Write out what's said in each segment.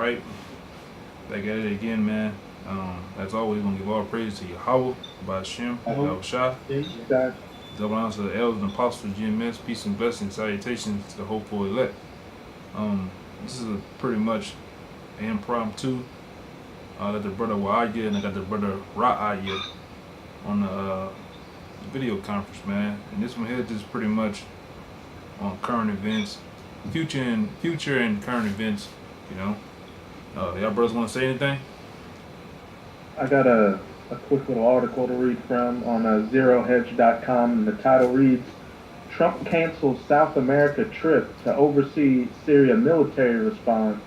right, back at it again, man. As always, we're gonna give all praise to Yahweh, by Hashem, Yahweh Shah. Double honor to the elders and apostles of GMS. Peace and blessings, salutations to the hopeful elect. This is a pretty much an impromptu. I got the brother Wa'aya and I got the brother Ra'aya on the video conference, man. And this one here just pretty much on current events, future and current events, you know. Y'all brothers want to say anything? I got a quick little article to read from on zerohedge.com, and the title reads, Trump cancels South America trip to oversee Syria military response.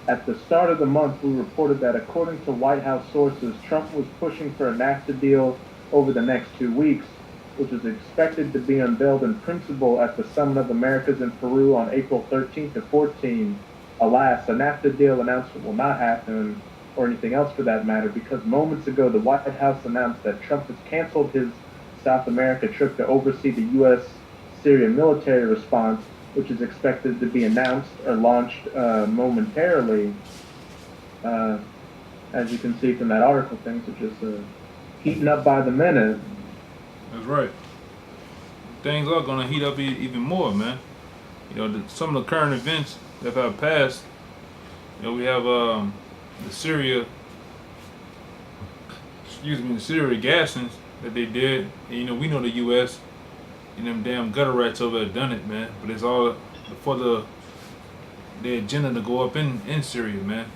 At the start of the month, we reported that according to White House sources, Trump was pushing for a NAFTA deal over the next 2 weeks, which is expected to be unveiled in principle at the Summit of Americas in Peru on April 13th to 14th. Alas, a NAFTA deal announcement will not happen, or anything else for that matter, because moments ago the White House announced that Trump has canceled his South America trip to oversee the U.S. Syria military response, which is expected to be announced or launched momentarily. As you can see from that article, things are just heating up by the minute. That's right. Things are gonna heat up even more, man. You know, some of the current events that have passed. You know, we have the Syria gassings that they did. And, you know, we know the U.S. and them damn gutter rats over there done it, man. But it's all for the agenda to go up in Syria, man.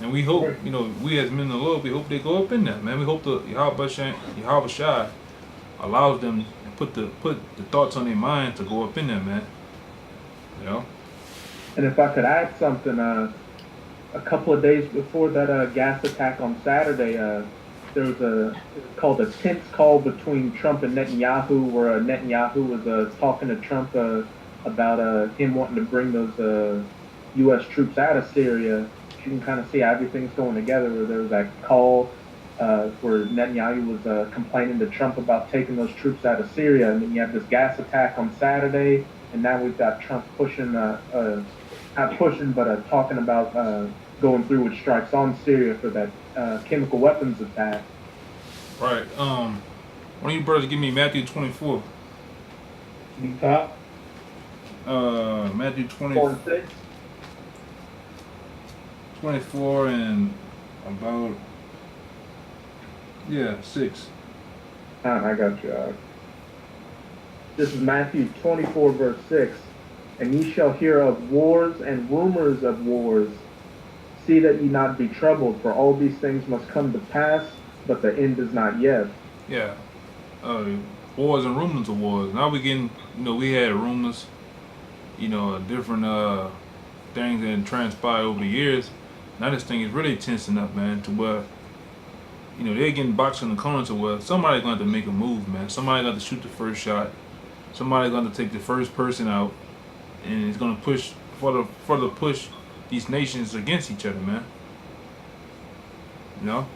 And we hope, you know, we as men of the Lord, we hope they go up in there, man. We hope the Yahweh Shai allows them to put the thoughts on their mind to go up in there, man. You know. And if I could add something, a couple of days before that gas attack on Saturday, there was called a tense call between Trump and Netanyahu, where Netanyahu was talking to Trump about him wanting to bring those U.S. troops out of Syria. You can kind of see how everything's going together, where there was that call where Netanyahu was complaining to Trump about taking those troops out of Syria, and then you have this gas attack on Saturday, and now we've got Trump pushing, not pushing, but talking about going through with strikes on Syria for that chemical weapons attack. Right. One of you brothers give me Matthew 24. You top? Matthew 24. 24 and about 6. I got you. This is Matthew 24, verse 6. And ye shall hear of wars and rumors of wars. See that ye not be troubled, for all these things must come to pass, but the end is not yet. Yeah. Wars and rumors of wars. Now we getting, you know, we had rumors, you know, different things that transpired over the years. Now this thing is really tensing up, man, to where, you know, they're getting boxed in the corner to where somebody's going to have to make a move, man. Somebody's going to shoot the first shot. Somebody's going to take the first person out, and it's going to push further push these nations against each other, man. You know?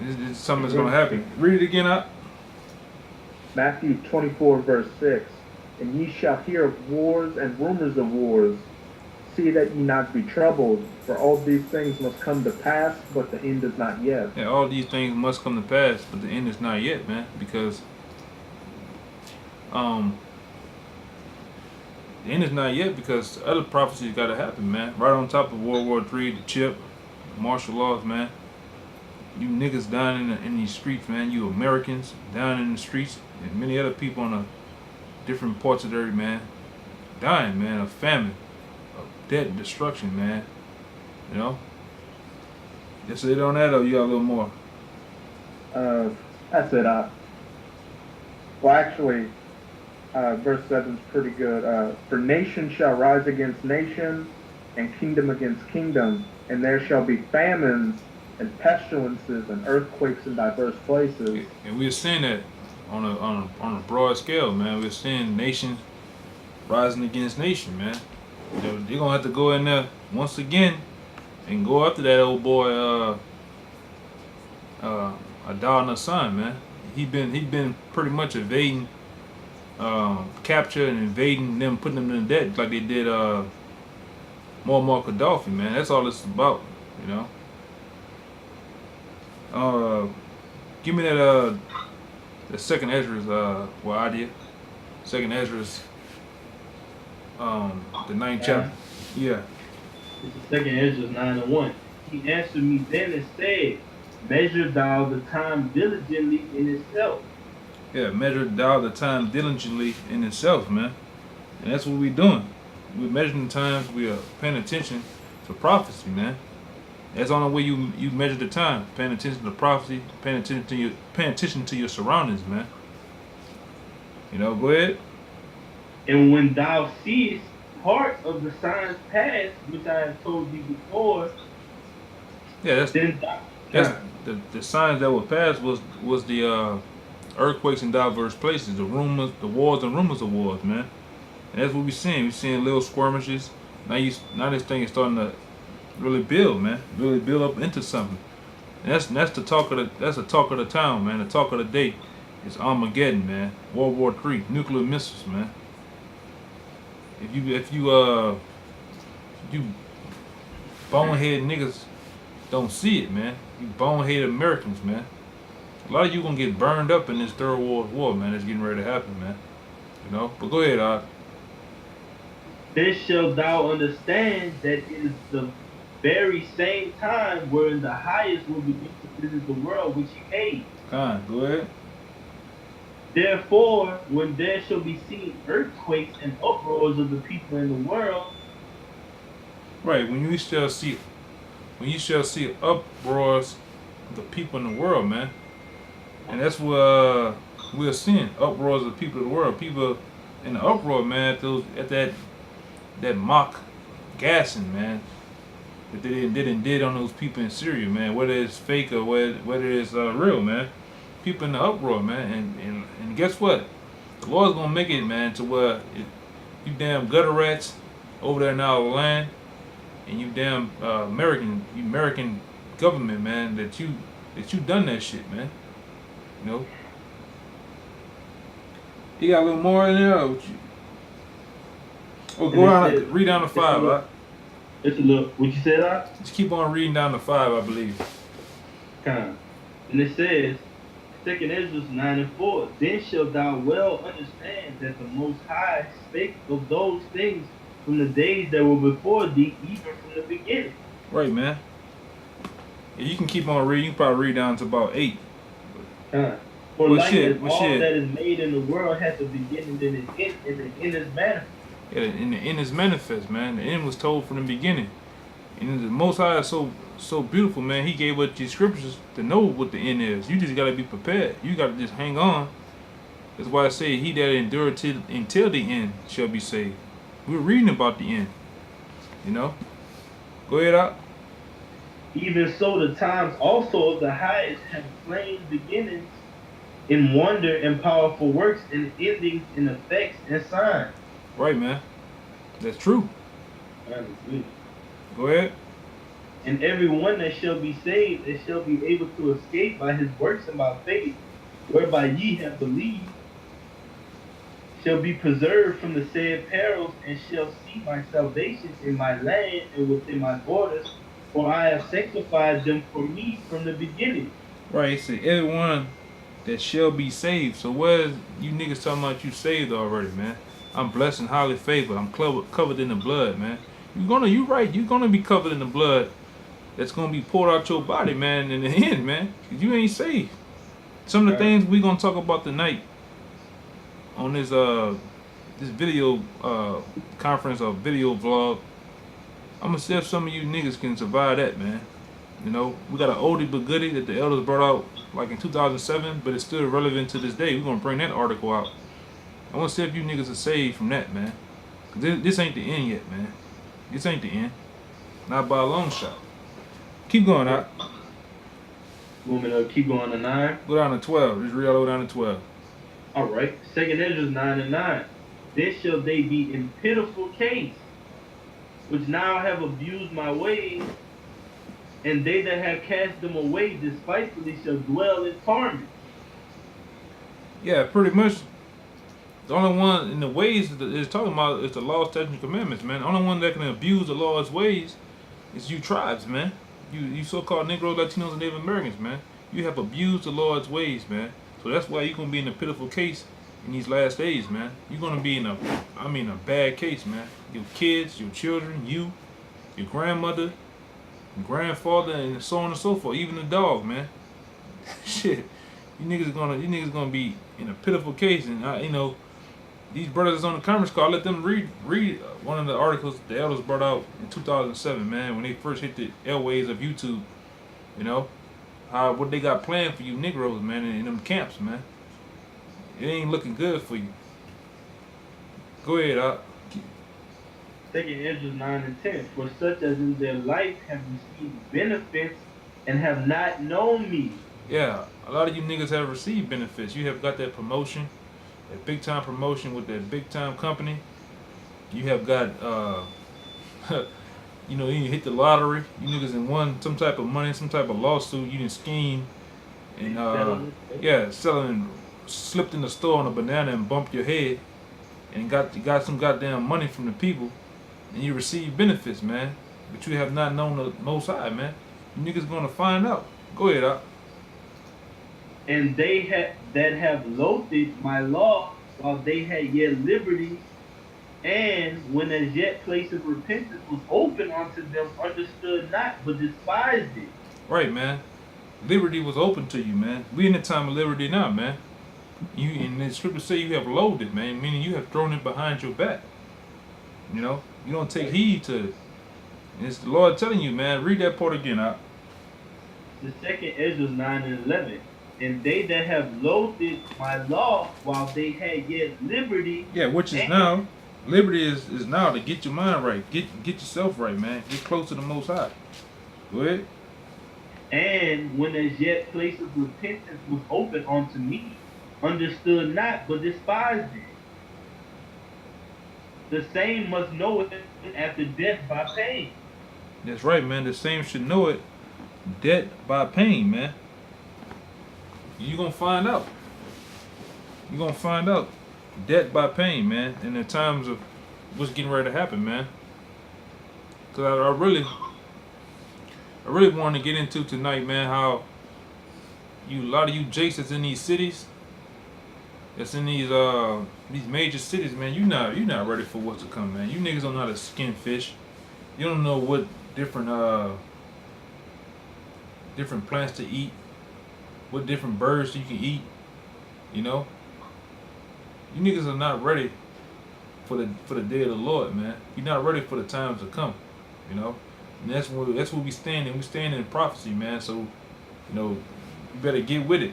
It's something that's going to happen. Read it again, out. Matthew 24, verse 6. And ye shall hear of wars and rumors of wars. See that ye not be troubled, for all these things must come to pass, but the end is not yet. Yeah, all these things must come to pass, but the end is not yet, man. Because the end is not yet, because other prophecies got to happen, man. Right on top of World War III, the chip, martial laws, man. You niggas down in these streets, man. You Americans down in the streets, and many other people on the different parts of the earth, man, dying, man, of famine, of death and destruction, man. You know? Just it on that, or you got a little more? That's it. Well, actually, verse 7 is pretty good. For nation shall rise against nation, and kingdom against kingdom, and there shall be famines and pestilences and earthquakes in diverse places. And we're seeing that on a broad scale, man. We're seeing nations rising against nation, man. You know, they're gonna have to go in there once again and go after that old boy Adal Nassan, man. He been pretty much evading capture and invading them, putting them in debt like they did Muammar Gaddafi, man. That's all it's about, you know. Give me that the second Ezra's well idea. Second Ezra's the ninth chapter. Yeah. It's the second Ezra 9:1. He answered me then and said, measure thou the time diligently in itself. Yeah, measure thou the time diligently in itself, man. And that's what we're doing. We're measuring times, we are paying attention to prophecy, man. That's the only way you measure the time. Paying attention to prophecy, paying attention to your surroundings, man. You know, go ahead. And when thou seest part of the signs past, which I have told thee before, Yeah, then that's the signs that were passed was the earthquakes in diverse places, the rumors, the wars and rumors of wars, man. And that's what we're seeing. We're seeing little skirmishes. Now this thing is starting to really build, man. Really build up into something. And that's the talk of the town, man. The talk of the day is Armageddon, man. World War III, nuclear missiles, man. If you bonehead niggas don't see it, man. You bonehead Americans, man. A lot of you gonna get burned up in this third world war, man. That's getting ready to happen, man. You know. But go ahead, then shalt thou understand that it is the very same time wherein the highest will begin to visit the world which he made. Go ahead. Therefore, when there shall be seen earthquakes and uproars of the people in the world, Right. When you shall see uproars of the people in the world, man. And that's what we're seeing. Uproars of the people of the world. People in the uproar, man, at that mock gassing, man. That they did on those people in Syria, man. Whether it's fake or whether it's real, man. People in the uproar, man. And guess what? The Lord's gonna make it, man, to where you damn gutter rats over there in our land, and you damn American government, man, that you done that shit, man. You know. You got a little more in there? Or go down, read down to 5, right? It's a little, what you said, Just keep on reading down to 5, I believe. And it says, 2nd Ezra 9:4, then shalt thou well understand that the Most High spake of those things from the days that were before thee, even from the beginning. Right, man. Yeah, you can keep on reading. You can probably read down to about 8. For like as all that is made in the world has a beginning and an end, and the end is manifest. Yeah, and the end is manifest, man. The end was told from the beginning. And the Most High is so beautiful, man. He gave us these scriptures to know what the end is. You just gotta be prepared. You gotta just hang on. That's why I say, he that endured until the end shall be saved. We're reading about the end. You know? Go ahead, out. Even so, the times also of the highest have plain beginnings in wonder and powerful works, and endings in effects and signs. Right, man. That's true. Go ahead. And every one that shall be saved, that shall be able to escape by his works and by faith, whereby ye have believed, shall be preserved from the said perils, and shall see my salvation in my land and within my borders, for I have sanctified them for me from the beginning. Right, so everyone that shall be saved. So where's you niggas talking about you saved already, man? I'm blessed and highly favored. I'm covered in the blood, man. You're right. You're gonna be covered in the blood that's gonna be poured out your body, man, in the end, man. 'Cause you ain't saved. Some of the things we gonna talk about tonight on this video conference or video vlog, I'm gonna see if some of you niggas can survive that, man. You know, we got an oldie but goodie that the elders brought out like in 2007, but it's still relevant to this day. We're gonna bring that article out. I wanna see if you niggas are saved from that, man. 'Cause this ain't the end yet, man. This ain't the end. Not by a long shot. Keep going out. You want me to keep going to 9? Go down to 12. Just read all the way down to 12. Alright. 2nd Ezra 9:9. Then shall they be in pitiful case, which now have abused my ways, and they that have cast them away despitefully shall dwell in torment. Yeah, pretty much. The only one in the ways is talking about is the law, statutes, and commandments, man. The only one that can abuse the law's ways is you tribes, man. You so-called Negroes, Latinos, and Native Americans, man. You have abused the Lord's ways, man. So that's why you're gonna be in a pitiful case in these last days, man. You're gonna be in a bad case, man. Your kids, your children, you, your grandmother, your grandfather, and so on and so forth. Even the dog, man. Shit, you niggas gonna be in a pitiful case, and these brothers on the conference call. Let them read one of the articles the elders brought out in 2007, man, when they first hit the airways of YouTube. You know, what they got planned for you Negroes, man, in them camps, man. It ain't looking good for you. Go ahead, 2 Ezra 9 and 10. For such as in their life have received benefits and have not known me. Yeah, a lot of you niggas have received benefits. You have got that promotion, that big time promotion with that big time company. You have got, you hit the lottery. You niggas in won some type of money, some type of lawsuit. You didn't scheme and slipped in the store on a banana and bumped your head, and got some goddamn money from the people, and you receive benefits, man. But you have not known the Most High, man. You niggas gonna find out. Go ahead, And they that have loathed my law while they had yet liberty, and when as yet place of repentance was open unto them, understood not, but despised it. Right, man. Liberty was open to you, man. We in the time of liberty now, man. You and the scriptures say you have loathed it, man, meaning you have thrown it behind your back. You don't take heed to it. And it's the Lord telling you, man. Read that part again, out. The 2 Ezra 9 and 11. And they that have loathed my law while they had yet liberty. Yeah, which is now. Liberty is now to get your mind right. Get yourself right, man. Get close to the Most High. Go ahead. And when as yet place of repentance was open unto me, understood not, but despised it. The same must know it after death by pain. That's right, man. The same should know it. Death by pain, man. You're gonna find out. You're gonna find out. Death by pain, man. In the times of what's getting ready to happen, man. Cause I really want to get into tonight, man, how a lot of you jakes that's in these cities, that's in these major cities, man, you're not ready for what's to come, man. You niggas don't know how to skin fish. You don't know what different plants to eat, what different birds you can eat. You niggas are not ready for the day of the Lord, man. You're not ready for the times to come, And that's where we stand, and we stand in prophecy, man. So, you better get with it.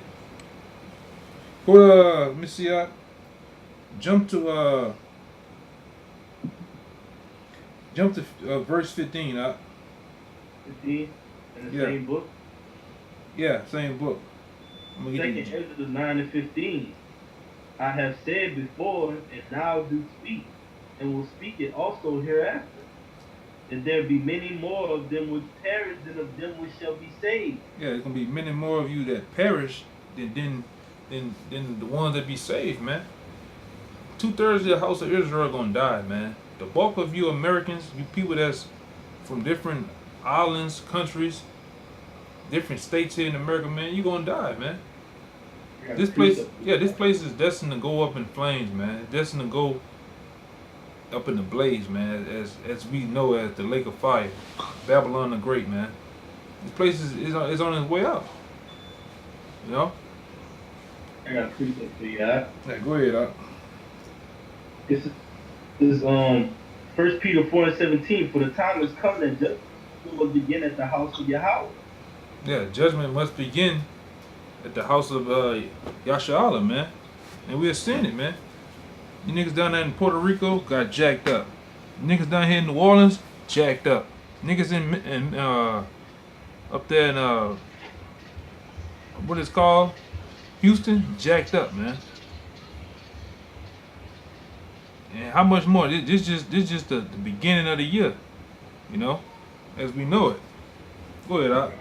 Go let me see, jump to verse 15, 15 in the same book. Yeah, same book. 2 Ezra 9 and 15. I have said before, and now do speak, and will speak it also hereafter, that there be many more of them which perish than of them which shall be saved. Yeah, there's gonna be many more of you that perish than the ones that be saved, man. 2/3 of the house of Israel are gonna die, man. The bulk of you Americans, you people that's from different islands, countries, different states here in America, man, you gonna die, man. This place is destined to go up in flames, man. It's destined to go up in the blaze, man, as we know as the lake of fire, Babylon the Great, man. This place is on its way out. I got a precept for you, huh? Yeah, go ahead, This is 1 Peter 4 and 17. For the time is come that judgment will begin at the house of Yahweh. Yeah, judgment must begin at the house of Yasharahla, man. And we're seeing it, man. You niggas down there in Puerto Rico got jacked up. Niggas down here in New Orleans, jacked up. Niggas in up there in what it's called? Houston, jacked up, man. And how much more? This just the beginning of the year, as we know it. Go ahead, Doc.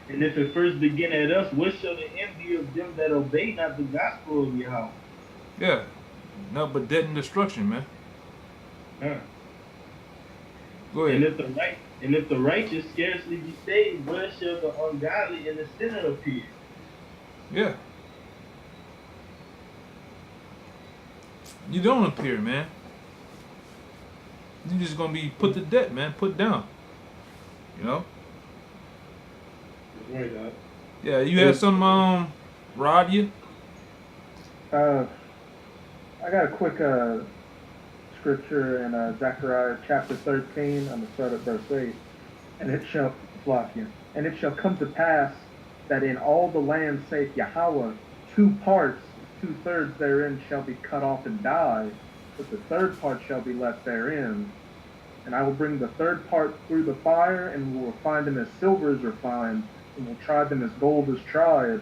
And if it first begin at us, what shall the envy of them that obey not the gospel of Yahweh? Yeah. nothing but debt and destruction, man. Go And ahead. if the righteous scarcely be saved, where shall the ungodly and the sinner appear? Yeah. You don't appear, man. You're just gonna be put to death, man. Put down. You know? That's right, Doc. Yeah, you had some rod you? I got a quick scripture in Zechariah chapter 13. I'm going to start at verse 8. And it shall flock you. And it shall come to pass that in all the land, saith Yahweh, 2 parts, 2/3 therein shall be cut off and die, but the 3rd part shall be left therein. And I will bring the 3rd part through the fire, and will refine them as silver is refined, and will try them as gold is tried.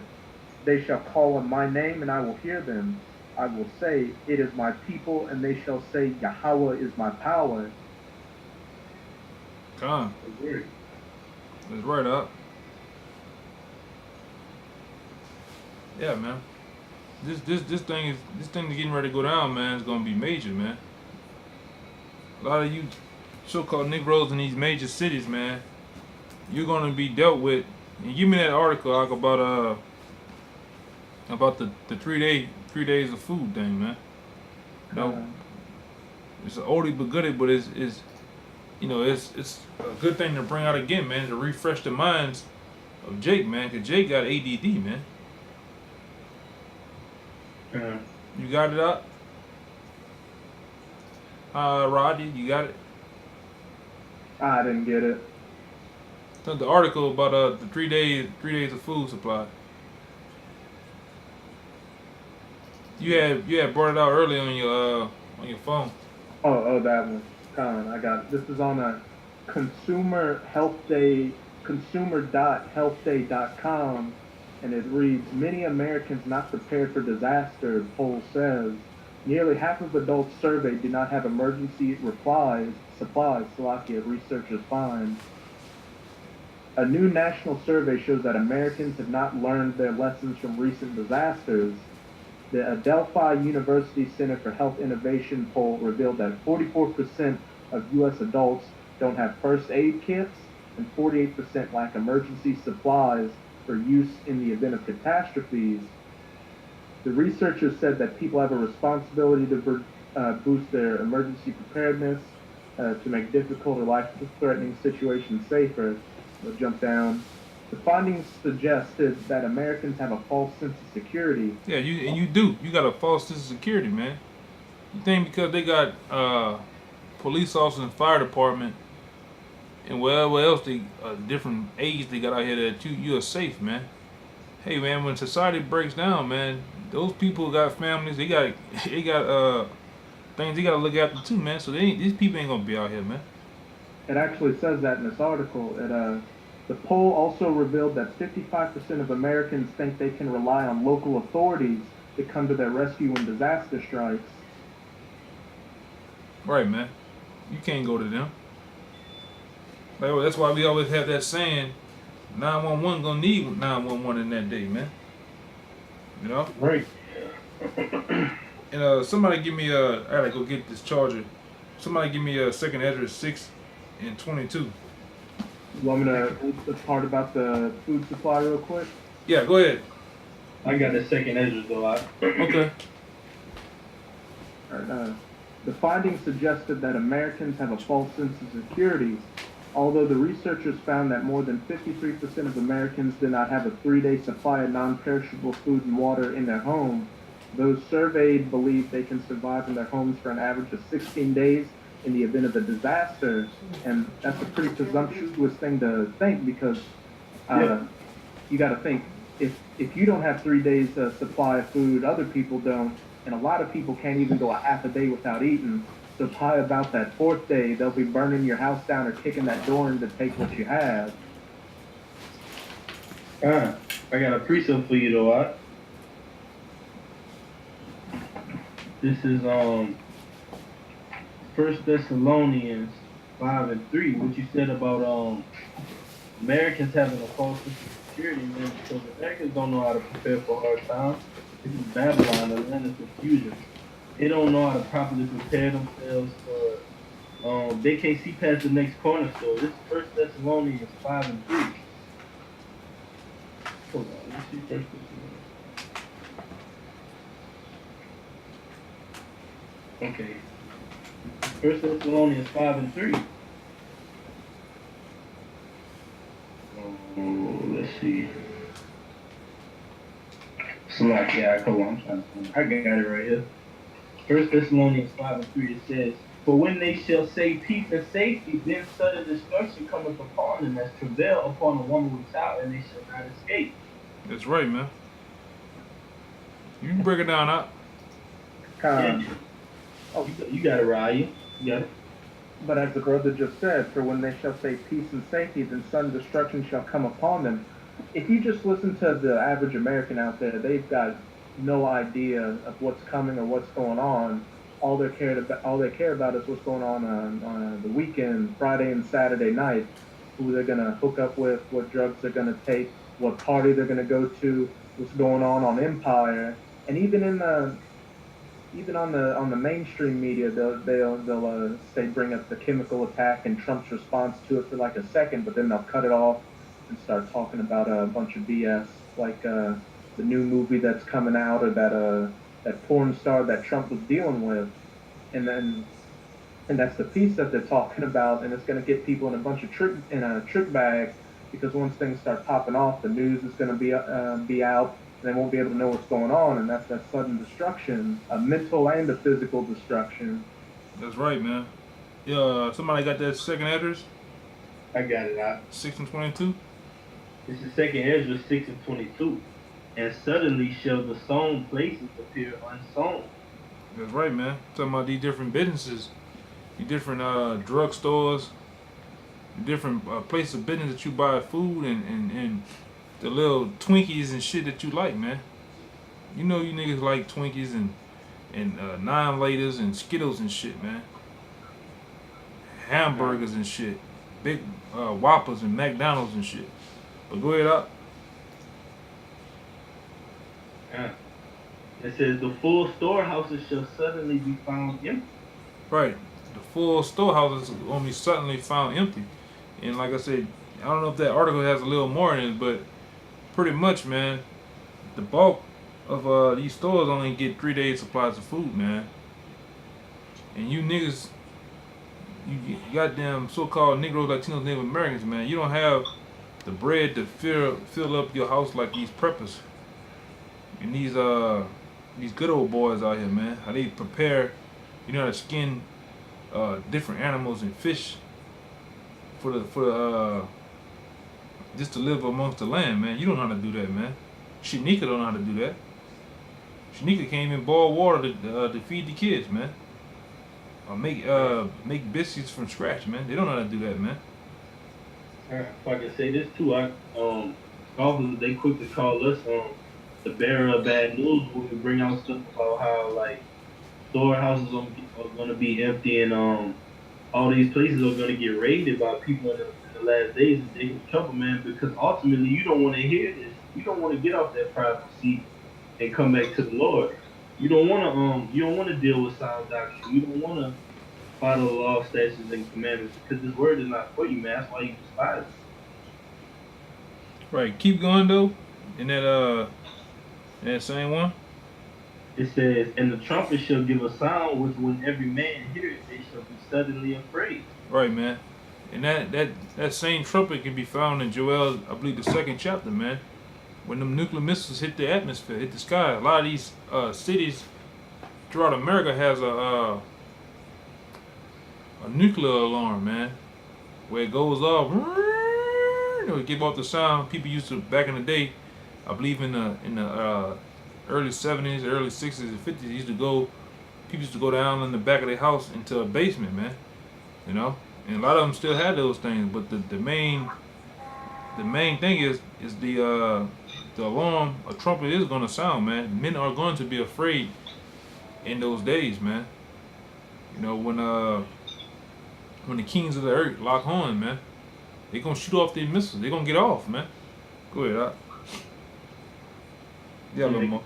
They shall call on my name, and I will hear them. I will say, it is my people, and they shall say, Yahweh is my power. Come. That's right up. Yeah, man. This thing is getting ready to go down, man. It's gonna be major, man. A lot of you so-called Negroes in these major cities, man, you're gonna be dealt with. And give me that article like about the 3 days of food thing, man. You know, it's an oldie but goodie, but it's you know, it's a good thing to bring out again, man, to refresh the minds of Jake, man, because Jake got ADD, man. You got it up? Roddy, you got it? I didn't get it. The article about the 3 days of food supply. You had brought it out early on your phone. Oh, that one. I got it. This is on a consumer health day, consumer.healthday.com, and it reads, many Americans not prepared for disaster, poll says. Nearly half of adults surveyed do not have emergency supplies, Slovakia researchers find. A new national survey shows that Americans have not learned their lessons from recent disasters. The Adelphi University Center for Health Innovation poll revealed that 44% of U.S. adults don't have first aid kits, and 48% lack emergency supplies for use in the event of catastrophes. The researchers said that people have a responsibility to boost their emergency preparedness to make difficult or life-threatening situations safer. We'll jump down. The findings suggested that Americans have a false sense of security. Yeah, you do. You got a false sense of security, man. You think because they got police officers and fire department and whatever else they different aides they got out here that you are safe, man. Hey, man, when society breaks down, man, those people got families. They got things they got to look after too, man. So these people ain't gonna be out here, man. It actually says that in this article. The poll also revealed that 55% of Americans think they can rely on local authorities to come to their rescue when disaster strikes. Right, man. You can't go to them. That's why we always have that saying, 911 gonna need 911 in that day, man. You know? Right. And somebody give me I gotta go get this charger. Somebody give me a 2nd Ezra 6:22. You want me to read the part about the food supply real quick? Yeah, go ahead. I got the 2nd Ezra though. Okay. All right, the findings suggested that Americans have a false sense of security. Although the researchers found that more than 53% of Americans did not have a 3-day supply of non-perishable food and water in their home, those surveyed believe they can survive in their homes for an average of 16 days in the event of a disaster. And that's a pretty presumptuous thing to think, because you got to think, if you don't have 3 days supply of food, other people don't, and a lot of people can't even go a half a day without eating. So probably about that 4th day, they'll be burning your house down or kicking that door in to take what you have. I got a precept for you though. This is 1 Thessalonians 5:3. What you said about Americans having a false sense of security, man, because Americans don't know how to prepare for hard times. This is Babylon, the land of confusion. They don't know how to properly prepare themselves for. They can't see past the next corner store. This is First Thessalonians 5:3. Hold on, let me see First Thessalonians. Okay, First Thessalonians 5:3. Let's see. So like, yeah, hold on, I'm trying to find it. I got it right here. First Thessalonians 5:3. It says, "For when they shall say peace and safety, then sudden destruction cometh upon them as travail upon a woman with child, and they shall not escape." That's right, man. You can break it down out. Kind Yeah, of, oh, you got it, Ryan. You got it. but as the brother just said, for when they shall say peace and safety, then sudden destruction shall come upon them. If you just listen to the average American out there, they've got no idea of what's coming or what's going on. All they care about is what's going on the weekend, Friday and Saturday night, who they're gonna hook up with, what drugs they're gonna take, what party they're gonna go to, what's going on Empire, and even on the mainstream media, they'll say bring up the chemical attack and Trump's response to it for like a second, but then they'll cut it off and start talking about a bunch of BS, like the new movie that's coming out, or that porn star that Trump was dealing with, and then and that's the piece that they're talking about, and it's going to get people in a trick bag, because once things start popping off, the news is going to be out, and they won't be able to know what's going on, and that's that sudden destruction, a mental and a physical destruction. That's right, man. Yeah, somebody got that second address? I got it out. 6 and 22? This is Second Ezra 6:22. And suddenly shall the sown places appear unsown. That's right, man. Talking about these different businesses, these different drug stores, different places of business that you buy food and the little Twinkies and shit that you like, man. You know you niggas like Twinkies and 9 laters and Skittles and shit, man. Hamburgers and shit. Big Whoppers and McDonald's and shit. But go ahead up. Yeah. It says the full storehouses shall suddenly be found empty. Right. The full storehouses are gonna be suddenly found empty. And like I said, I don't know if that article has a little more in it, but pretty much, man, the bulk of these stores only get 3 days supplies of food, man. And you niggas, you goddamn so-called Negroes, Latinos, Native Americans, man, you don't have the bread to fill up your house like these preppers. And these good old boys out here, man, how they prepare, you know, how to skin different animals and fish for the just to live amongst the land, man. You don't know how to do that, man. Shanika don't know how to do that. Shanika can't even boil water to feed the kids, man. Or make biscuits from scratch, man. They don't know how to do that, man. If I can say this too, often they quick to call us the bearer of bad news when we bring out stuff about how like storehouses are gonna be empty, and all these places are gonna get raided by people in the last days, and they can trouble, man, because ultimately you don't want to hear this. You don't want to get off that private seat and come back to the Lord. You don't want to deal with sound doctrine. You don't want to follow the law, statutes, and commandments, because this word is not for you, man. That's why you despise it. Right. Keep going though. In that same one. It says, "And the trumpet shall give a sound, which when every man hear it, they shall be suddenly afraid." Right, man. And that same trumpet can be found in Joel, I believe, the 2nd chapter, man. When them nuclear missiles hit the atmosphere, hit the sky, a lot of these cities throughout America has a nuclear alarm, man, where it goes off. It give off the sound people used to back in the day. I believe in the early 70s, early 60s, and 50s. People used to go down in the back of their house into a basement, man. You know, and a lot of them still had those things. But the main thing is the alarm. A trumpet is gonna sound, man. Men are going to be afraid in those days, man. You know, when the kings of the earth lock horn, man, they gonna shoot off their missiles. They gonna get off, man. Go ahead, yeah, a little more.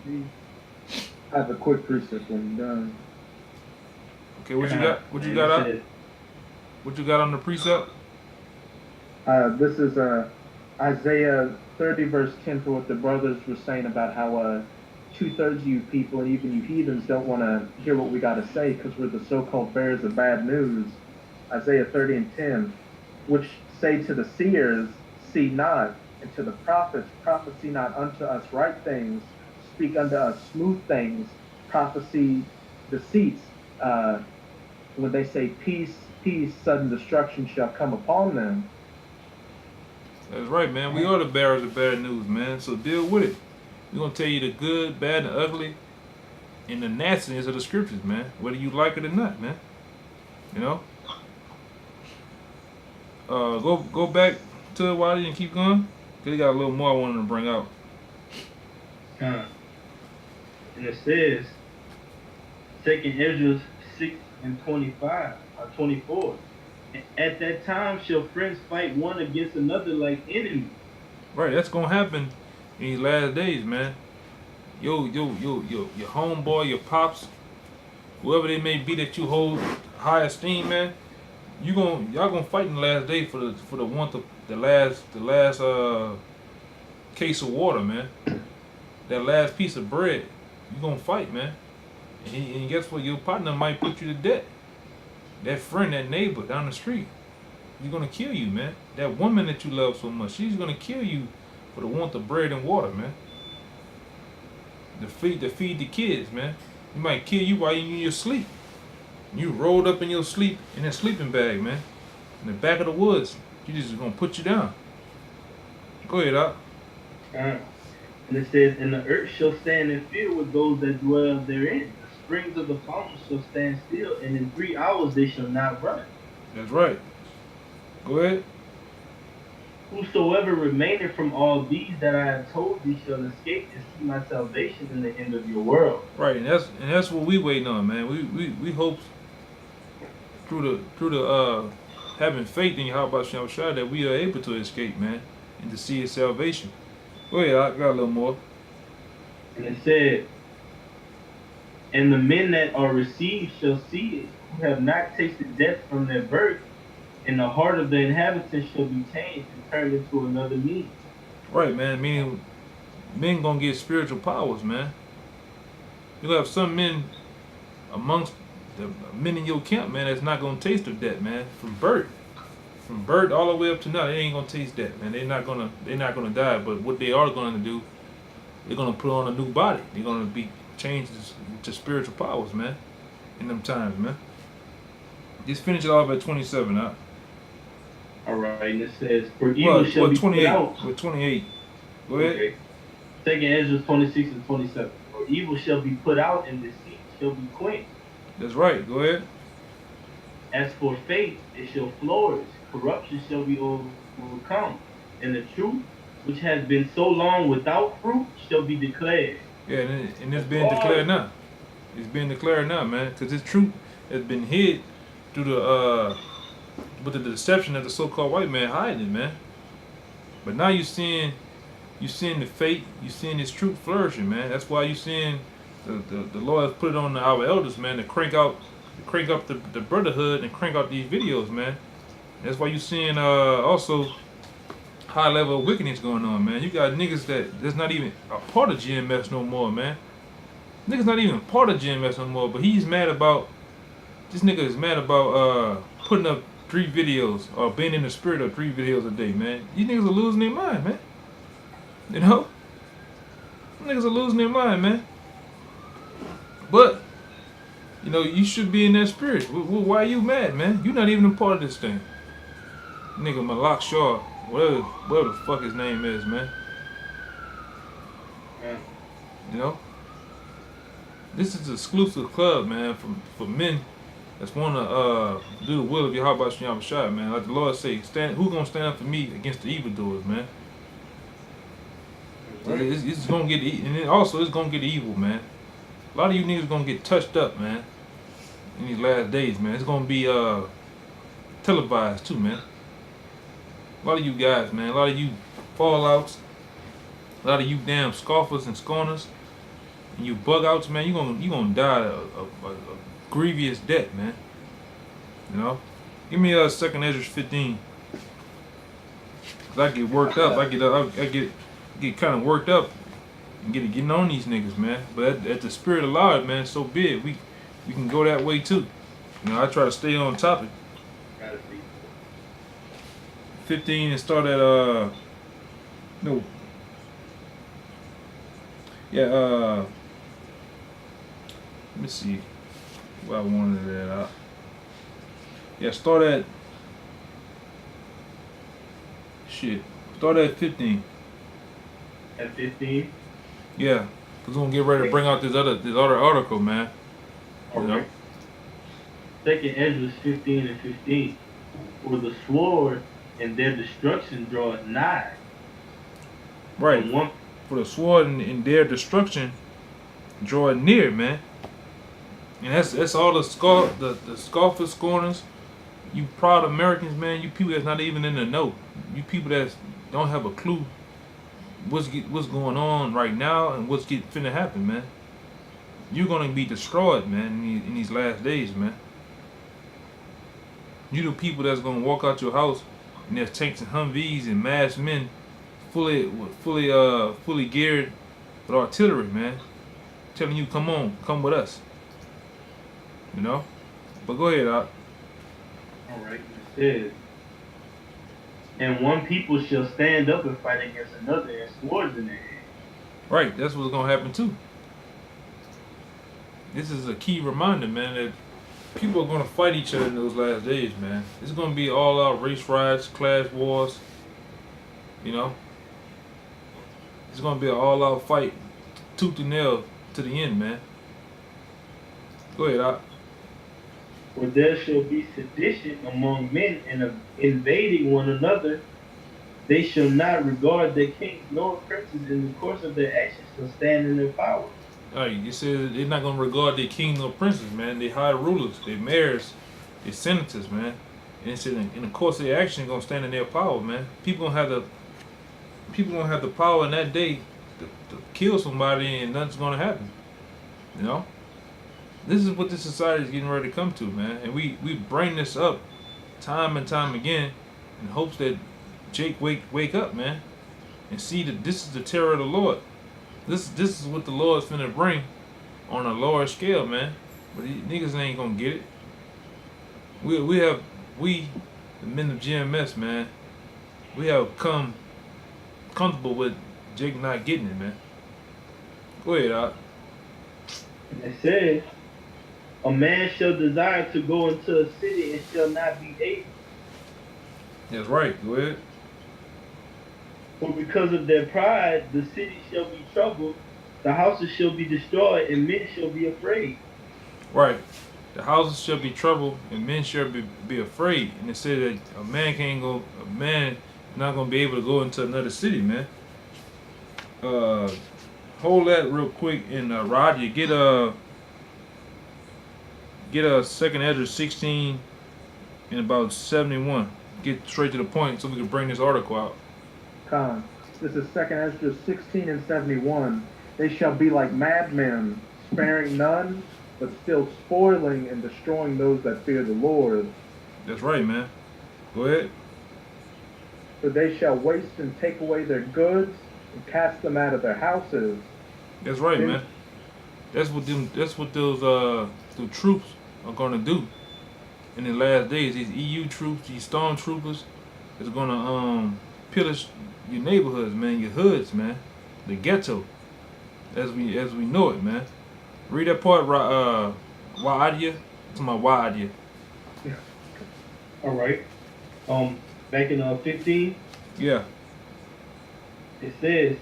I have a quick precept when you're done. Okay, what you got? What you got up? What you got on the precept? This is Isaiah 30 verse 10 for what the brothers were saying about how 2/3 of you people and even you heathens don't want to hear what we got to say because we're the so-called bearers of bad news. Isaiah 30 and 10, which say to the seers, see not, and to the prophets, prophesy not unto us right things, speak unto us smooth things, prophecy deceits. When they say peace, peace, sudden destruction shall come upon them. That's right, man. We are the bearers of bad news, man. So deal with it. We're gonna tell you the good, bad, and ugly, and the nastiness of the scriptures, man. Whether you like it or not, man. You know. Go back to it while you and keep going. Cause you got a little more I wanted to bring out. And it says, 2nd Ezra 6 and 25 or 24. At that time shall friends fight one against another like enemies. Right, that's gonna happen in these last days, man. Your homeboy, your pops, whoever they may be that you hold high esteem, man. Y'all gonna fight in the last day for the want of the last case of water, man. That last piece of bread. You gonna fight, man. And guess what? Your partner might put you to death. That friend, that neighbor down the street, he's gonna kill you, man. That woman that you love so much, she's gonna kill you for the want of bread and water, man. To feed the kids, man. He might kill you while you in your sleep. You rolled up in your sleep in a sleeping bag, man. In the back of the woods. She just gonna put you down. Go ahead, Doc. And it says, and the earth shall stand in fear with those that dwell therein. The springs of the fountains shall stand still, and in 3 hours they shall not run. That's right. Go ahead. Whosoever remaineth from all these that I have told thee shall escape and see my salvation in the end of your world. Right, and that's what we waiting on, man. We hope through the having faith in Yahweh Shem Shai that we are able to escape, man, and to see his salvation. Go ahead, I got a little more. And it said, and the men that are received shall see it, who have not tasted death from their birth, and the heart of the inhabitants shall be changed and turned into another means. Right, man. Meaning, men gonna get spiritual powers, man. You'll have some men amongst the men in your camp, man, that's not gonna taste of that, man. From birth all the way up to now, they ain't gonna taste that, man. They're not gonna die. But what they are gonna do, they're gonna put on a new body. They're gonna be changed to spiritual powers, man. In them times, man. Just finish it off at 27, huh? All right, and it says, for evil shall be 28, put out. with 28. Go ahead. Okay. 2nd Ezra 26 and 27. For evil shall be put out, and deceit shall be quenched. That's right. Go ahead. As for faith, it shall flourish. Corruption shall be overcome. And the truth, which has been so long without fruit, shall be declared. Yeah, and it's being declared now. It's being declared now, man. Because this truth has been hid through with the deception of the so-called white man hiding it, man. But now you're seeing the faith, you're seeing this truth flourishing, man. That's why you're seeing the Lord has put it on our elders, man, to crank up the brotherhood and crank out these videos, man. That's why you're seeing also high level of wickedness going on, man. You got niggas that's not even a part of GMS no more, man. Niggas not even part of GMS no more, but this nigga is mad about putting up 3 videos or being in the spirit of 3 videos a day, man. These niggas are losing their mind, man. You know? Niggas are losing their mind, man. But, you know, you should be in that spirit. Why are you mad, man? You're not even a part of this thing. Nigga Malak Shaw, whatever the fuck his name is, man. Yeah. You know? This is an exclusive club, man, for men that's want to do the will of Yahweh Shem Shai, man. Like the Lord say, who gonna stand up for me against the evildoers, man? Right. It's gonna get, and then also it's gonna get evil, man. A lot of you niggas gonna get touched up, man, in these last days, man. It's gonna be televised too, man. A lot of you guys, man. A lot of you fallouts. A lot of you damn scoffers and scorners. And you bug outs, man. You gonna die a grievous debt, man. You know? Give me a 2 Ezra 15. Cause I get worked up. I get kind of worked up and getting on these niggas, man. But at the spirit of Lord, man, so be it. We can go that way too. You know, I try to stay on topic. 15 and start at no. Yeah, let me see what I wanted that out. Yeah, start at shit. Start at 15. At 15? Yeah. Cause we're gonna get ready to bring out this other article, man. You know? Alright. 2 Ezra 15 and 15. For the sword and their destruction draweth nigh. Right. For the sword and their destruction draw near, man. And that's all the scoffers, scorners, you proud Americans, man. You people that's not even in the know. You people that don't have a clue what's going on right now and what's finna happen, man. You're gonna be destroyed, man, in these last days, man. You the people that's gonna walk out your house and there's tanks and Humvees and masked men fully geared with artillery, man. Telling you, come with us. You know? But go ahead, Doc. Alright, it says, and one people shall stand up and fight against another and swords in their hand. Right, that's what's gonna happen too. This is a key reminder, man, that people are gonna fight each other in those last days, man. It's gonna be all out race riots, class wars, you know? It's gonna be an all out fight, tooth and nail to the end, man. Go ahead, Doc. For there shall be sedition among men and invading one another. They shall not regard their kings nor princes in the course of their actions shall stand in their power. Alright, it says they're not gonna regard their kings or princes, man. They high rulers, they mayors, they senators, man. And it said in the course of their action gonna stand in their power, man. People gonna have the power in that day to kill somebody and nothing's gonna happen. You know? This is what this society is getting ready to come to, man. And we bring this up time and time again in hopes that Jake wake up, man, and see that this is the terror of the Lord. This is what the Lord's finna bring on a lower scale, man. But these niggas ain't gonna get it. We the men of GMS, man, we have come comfortable with Jake not getting it, man. Go ahead, Doc. And it says, a man shall desire to go into a city and shall not be able. That's right. Go ahead. For because of their pride, the city shall be troubled, the houses shall be destroyed, and men shall be afraid. Right. The houses shall be troubled, and men shall be afraid. And it said that a man not gonna be able to go into another city, man. Hold that real quick, and Roger, get a 2 Ezra 16 and about 71. Get straight to the point so we can bring this article out. Con. This is 2 Ezra 16 and 71. They shall be like madmen, sparing none, but still spoiling and destroying those that fear the Lord. That's right, man. Go ahead. For they shall waste and take away their goods and cast them out of their houses. That's right, man. That's what those troops are gonna do in the last days. These EU troops, these stormtroopers, is gonna pillage your neighborhoods, man, your hoods, man, the ghetto, as we know it, man. Read that part, why idea? It's my why idea. All right. Back in 15. Yeah. It says,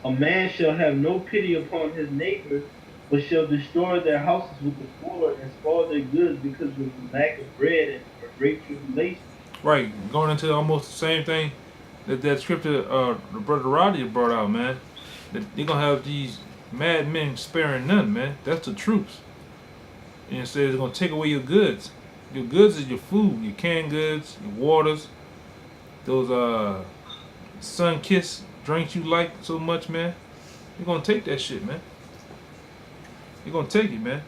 a man shall have no pity upon his neighbor, but shall destroy their houses with the sword and spoil their goods because of the lack of bread and for great tribulation. Right, going into almost the same thing that scripture the brother Roddy brought out, man. That they're gonna have these mad men sparing none, man. That's the troops. And it says it's gonna take away your goods. Your goods is your food, your canned goods, your waters, those sun-kissed drinks you like so much, man. You're gonna take that shit, man. You're gonna take it, man.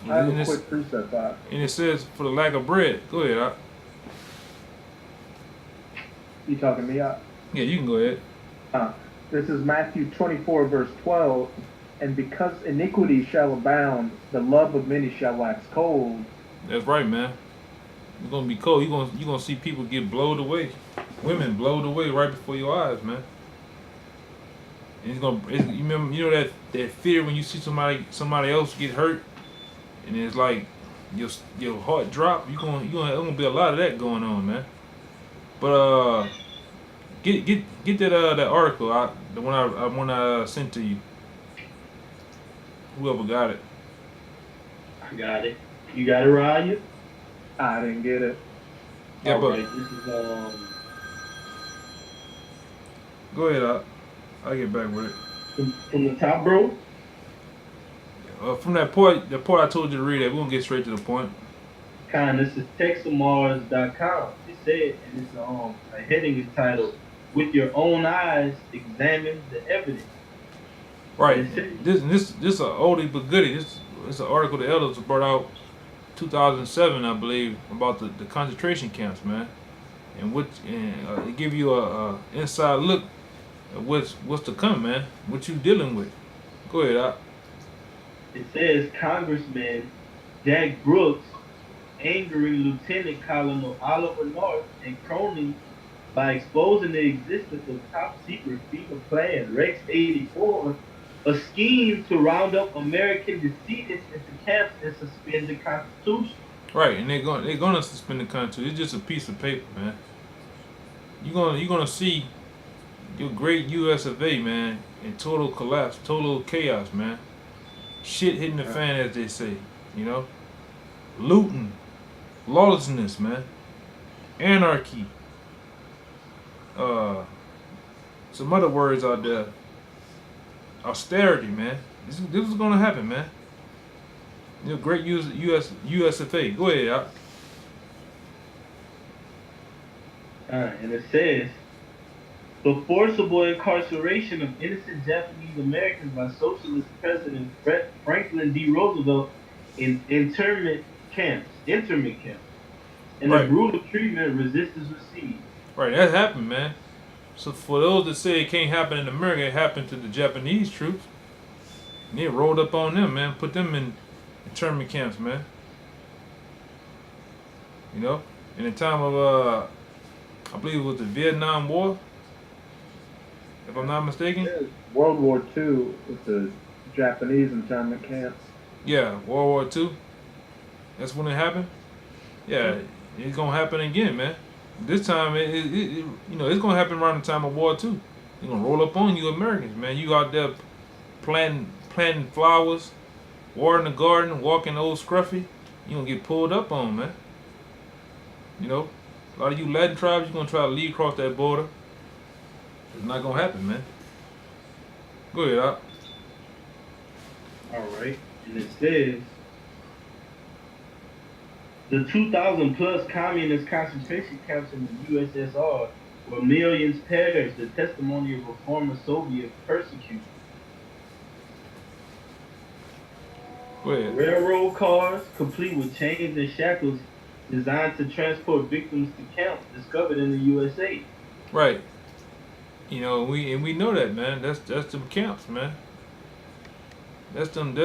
I have a quick precept. And it says, for the lack of bread. Go ahead. You talking to me? Yeah, you can go ahead. This is Matthew 24, verse 12. And because iniquity shall abound, the love of many shall wax cold. That's right, man. It's gonna be cold. You're gonna see people get blowed away, women blowed away right before your eyes, man. And you know that fear when you see somebody else get hurt, and it's like your heart drop. There's gonna be a lot of that going on, man. But get that article, the one I sent to you. Whoever got it. I got it. You got it, Ryan? I didn't get it. Yeah, but right, this is go ahead. I'll get back with it. From the top, bro. From the part I told you to read, we're gonna get straight to the point. This is texamars.com. It said, and it's a heading is titled, "With Your Own Eyes, Examine the Evidence." Right. This is an oldie but goodie. This is an article the elders brought out 2007, I believe, about the concentration camps, man, and it give you a inside look at what's to come, man. What you dealing with? Go ahead, It says Congressman Jack Brooks angering Lieutenant Colonel Oliver North and cronies by exposing the existence of top secret FEMA plan Rex 84, a scheme to round up American dissidents into camps and suspend the Constitution. Right, and they're gonna suspend the Constitution. It's just a piece of paper, man. You're gonna see your great U.S. of A., man, in total collapse, total chaos, man. Shit hitting the fan, as they say, you know. Looting, lawlessness, man. Anarchy. Some other words out there. Austerity, man. This is gonna happen, man. Great USFA. Go ahead, Al. And it says, the forcible incarceration of innocent Japanese Americans by Socialist President Franklin D. Roosevelt in internment camps, and the brutal treatment resistance received. Right, that happened, man. So for those that say it can't happen in America, it happened to the Japanese troops. And they rolled up on them, man. Put them in internment camps, man. You know, in the time of I believe it was the Vietnam War, if I'm not mistaken. World War II with the Japanese internment camps. Yeah, World War II. That's when it happened. Yeah, it's gonna happen again, man. This time, it's gonna happen around the time of War II. They're gonna roll up on you Americans, man. You out there planting flowers, watering the garden, walking old scruffy. You gonna get pulled up on, man. You know, a lot of you Latin tribes, you're gonna try to leave across that border. It's not gonna happen, man. Go ahead, Al. All right, and it says, the 2,000 plus communist concentration camps in the USSR where millions perished, the testimony of a former Soviet persecutor. Go ahead. Railroad cars, complete with chains and shackles, designed to transport victims to camps discovered in the USA. Right. You know, we know that, man. That's them camps, man. That's them.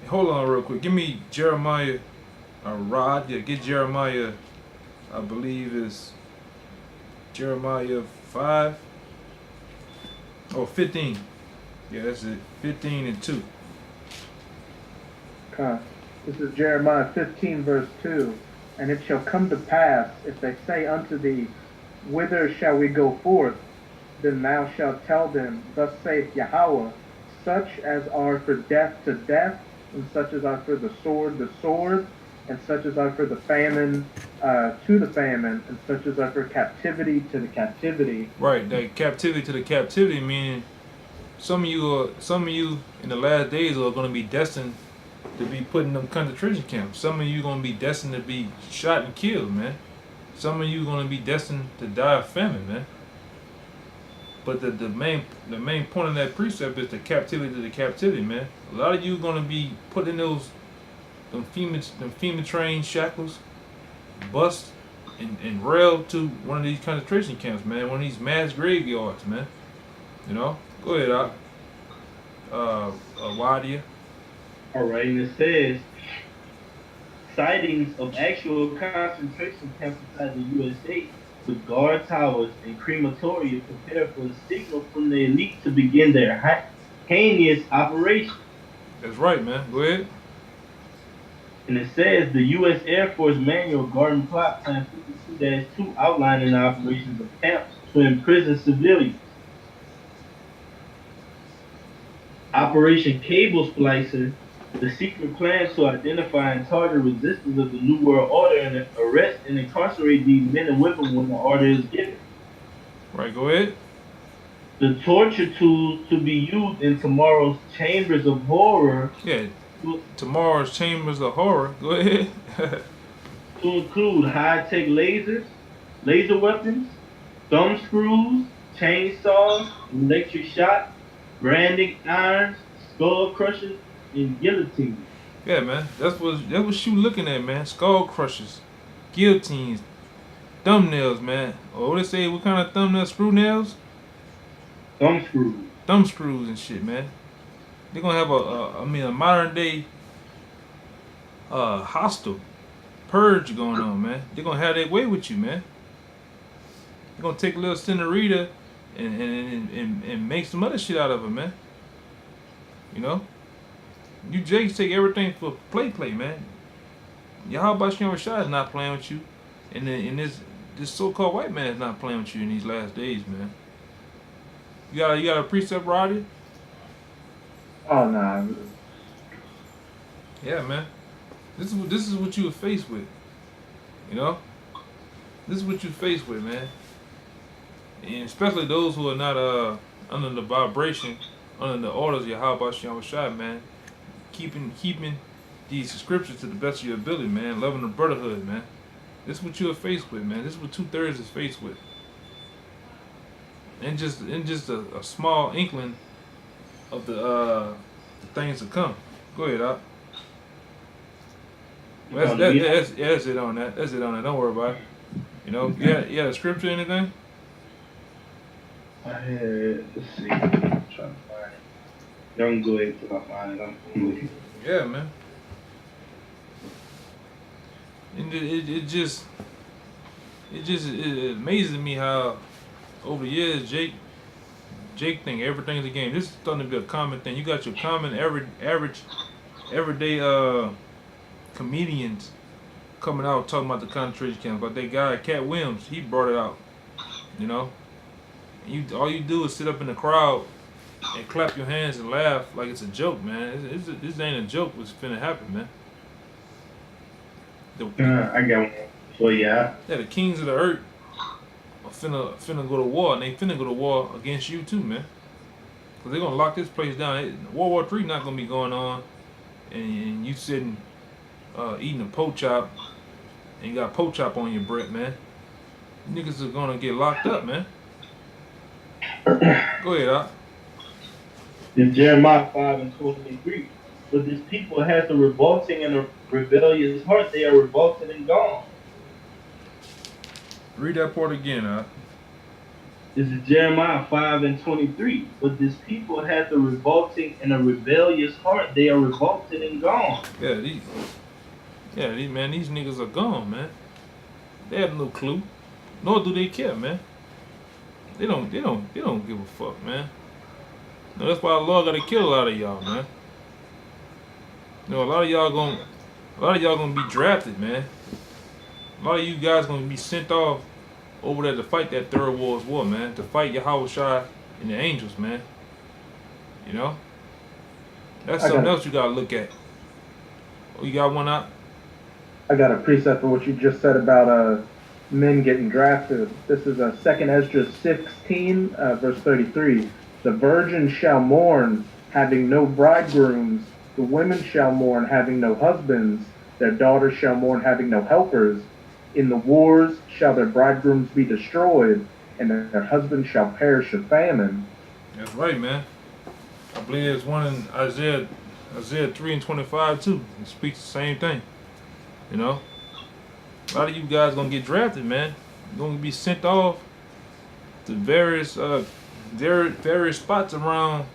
Hold on real quick. Give me Jeremiah, Rod. Yeah, get Jeremiah. I believe is Jeremiah 5 or 15. Yeah, that's it. 15 and 2. Okay. This is Jeremiah 15, verse 2. And it shall come to pass, if they say unto thee, whither shall we go forth? Then thou shalt tell them, thus saith Yahweh, such as are for death to death, and such as are for the sword, and such as are for the famine to the famine, and such as are for captivity to the captivity. Right, that captivity to the captivity, meaning some of you in the last days are going to be destined to be put in them concentration camps. Some of you are going to be destined to be shot and killed, man. Some of you are going to be destined to die of famine, man. But the main point of that precept is the captivity to the captivity, man. A lot of you gonna be put in them FEMA trained shackles, bust and railed to one of these concentration camps, man. One of these mass graveyards, man. You know. Go ahead, Wadia. All right, and it says sightings of actual concentration camps inside the USA with guard towers and crematoria prepare for the signal from the elite to begin their heinous operation. That's right, man. Go ahead. And it says the U.S. Air Force Manual Garden Plot Plan 52-2 outlining the operations of camps to imprison civilians. Operation Cable Splicer, the secret plan to identify and target resistance of the New World Order and arrest and incarcerate these men and women when the order is given. Right, go ahead. The torture tools to be used in tomorrow's chambers of horror. Yeah, tomorrow's chambers of horror. Go ahead. To include high-tech lasers, laser weapons, thumb screws, chainsaws, electric shock, branding irons, skull crushers, and guillotines. Yeah, man. That's what you looking at, man. Skull crushers, guillotines, thumbnails, man. Oh, what they say? What kind of thumbnail? Screw nails? Thumb screws. Thumb screws and shit, man. They're gonna have a modern day hostile purge going on, man. They're gonna have their way with you, man. They're gonna take a little senorita and make some other shit out of her, man. You know? You Jakes take everything for play, man. Yahweh Shem Rashad is not playing with you. And this so-called white man is not playing with you in these last days, man. You got a precept, Roddy? Oh nah. Yeah, man. This is what you were faced with. You know? This is what you're faced with, man. And especially those who are not under the vibration, under the orders of Yahweh Shem Rashad, man. Keeping these scriptures to the best of your ability, man. Loving the brotherhood, man. This is what you are faced with, man. This is what 2/3 is faced with. And just a small inkling of the things to come. Go ahead, Doc. Well, that's it on that. That's it on that. Don't worry about it. You know, you had a scripture or anything? I had, let's see. I'm trying to find it. Don't go ahead till I find it. I'm looking. Yeah, man. And it just amazes me how over the years Jake think everything's a game. This is starting to be a common thing. You got your common average everyday comedians coming out talking about the concentration camp. But that guy Cat Williams, he brought it out. You know? And all you do is sit up in the crowd and clap your hands and laugh like it's a joke, man. This ain't a joke what's finna happen, man. I got one for you. Yeah, the kings of the earth are finna go to war, and they finna go to war against you too, man. Cause they're gonna lock this place down. World War III not gonna be going on, and you sitting eating a pork chop, and you got pork chop on your breath, man. Niggas are gonna get locked up, man. Go ahead, Doc. In Jeremiah 5:23, but this people has a revolting and a rebellious heart. They are revolted and gone. Read that part again, Doc. This is Jeremiah 5:23. But this people has a revolting and a rebellious heart. They are revolted and gone. Yeah, these niggas are gone, man. They have no clue, nor do they care, man. They don't give a fuck, man. No, that's why the Lord gotta kill a lot of y'all, man. You know, a lot of y'all gonna be drafted, man. A lot of you guys gonna be sent off over there to fight that third world war, man. To fight Yahweh Shai and the angels, man. You know? That's something else you gotta look at. Oh, you got one out? I got a precept for what you just said about men getting drafted. This is 2 Ezra 16, verse 33. The virgin shall mourn, having no bridegrooms. The women shall mourn, having no husbands. Their daughters shall mourn, having no helpers. In the wars shall their bridegrooms be destroyed, and their husbands shall perish of famine. That's right, man. I believe there's one in Isaiah 3 and 25 too. It speaks the same thing. You know, a lot of you guys gonna get drafted, man. You're gonna be sent off to various spots around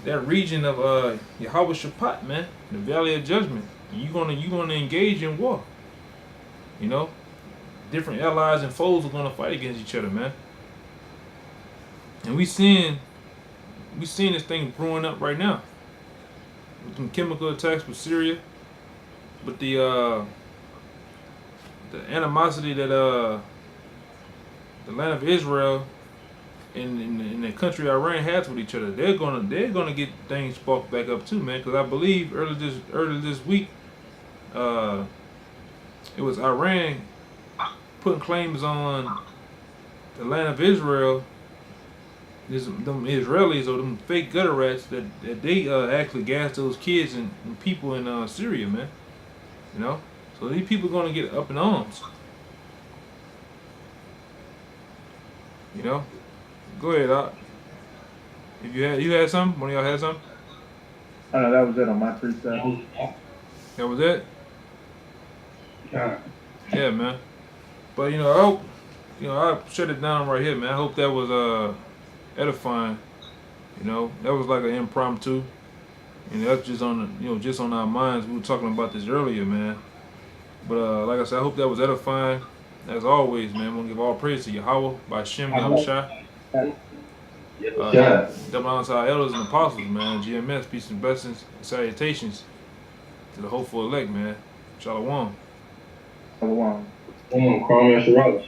that region of Yahweh Shaphat, man, the Valley of Judgment. And you gonna engage in war. You know, different allies and foes are gonna fight against each other, man. And we seeing this thing brewing up right now with some chemical attacks with Syria, but the animosity that the land of Israel and the country Iran has with each other, they're gonna get things sparked back up too, man. Because I believe earlier this week, it was Iran putting claims on the land of Israel. Them Israelis or them fake gutter rats that they actually gassed those kids and people in Syria, man. You know, so these people are gonna get up in arms. You know, go ahead, Doc. If you had something, one of y'all had something. Oh no, that was it on my precept. That was it. Yeah. Yeah, man. But I hope, I shut it down right here, man. I hope that was edifying. That was like an impromptu. That's just on just on our minds. We were talking about this earlier, man. But like I said, I hope that was edifying. As always, man, we'll give all praise to Yahweh by Shem Yahushua. Double honor to our elders and apostles, man. GMS, peace and blessings and salutations to the hopeful elect, man. Shalom. Shalom. Call me Shalom.